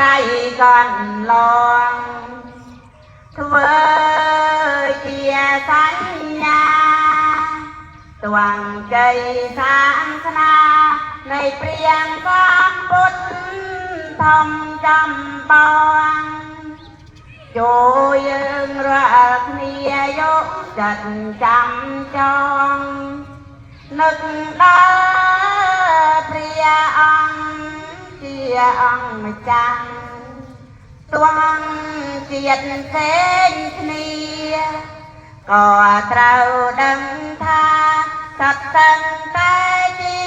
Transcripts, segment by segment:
ไรก่อนลองធ្វើជាសញ្ញាទ្វងជ័យសាសនានៃព្រាងកំពុទ្ធធំចំបងចូលយើងរាល់គ្នាយកចិត្តចាំចងនឹកដល់ព្រះអង្គជាអង្គម្ចាស់ទ្វងជាតិផ្សេងគ្នាក៏ត្រូវដឹងថាសត្វទាំងតែជា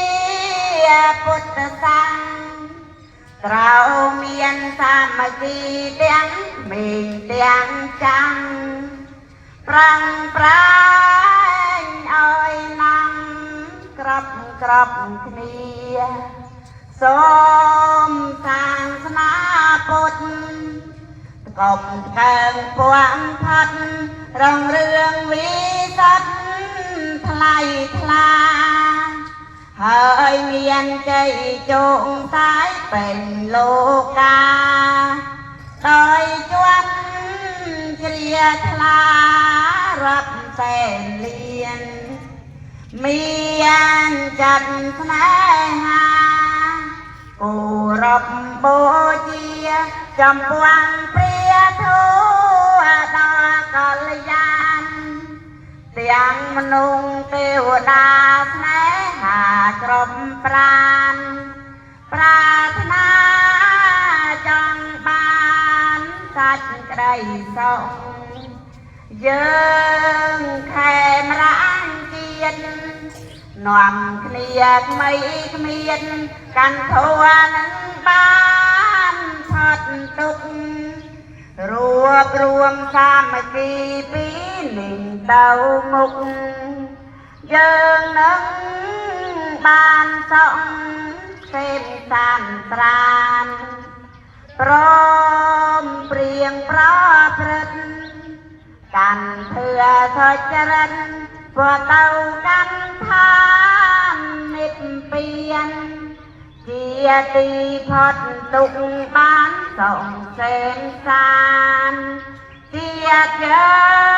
ពុទ្ធសាសនាត្រូវមានសាមគ្គីទាំងមេងទាំងចាំងប្រាំងប្រាញឲ្យណាំក្របគ្នាសូមសាសនាពុទ្ធកុំកើងពួងផាត់រងរឿងវិសុទ្ធថ្លៃថ្លាហើយមានជ័យជោគសាយពេញលោកាដោយជាប់ជ្រះថ្លារាប់សែនលានមានចិត្តស្នេហាគោរពបូជាចំពោះព្រះធម៌ដ៏កល្យានទាំងមនុស្សទេវតាស្នេហាគ្រប់ប្រានប្រាថ្នាចង់បានសាច់ក្តីសុខយើងខែមរាំងជាតិនាំគ្នាក្មេគ្មានកាន់ធัวនឹងបានផុតទុក្ខរួបរួមសាមគ្គីពីនឹងទៅមុខយើងនឹងបានសុខសេពសានត្រានព្រមព្រៀងប្រព្រឹត្តកាន់ធឿសុចរិតព្រោះទៅកាន់ឋាននិព្វានជាទីផុតទុក្ខបានសងសេនសានជាយើង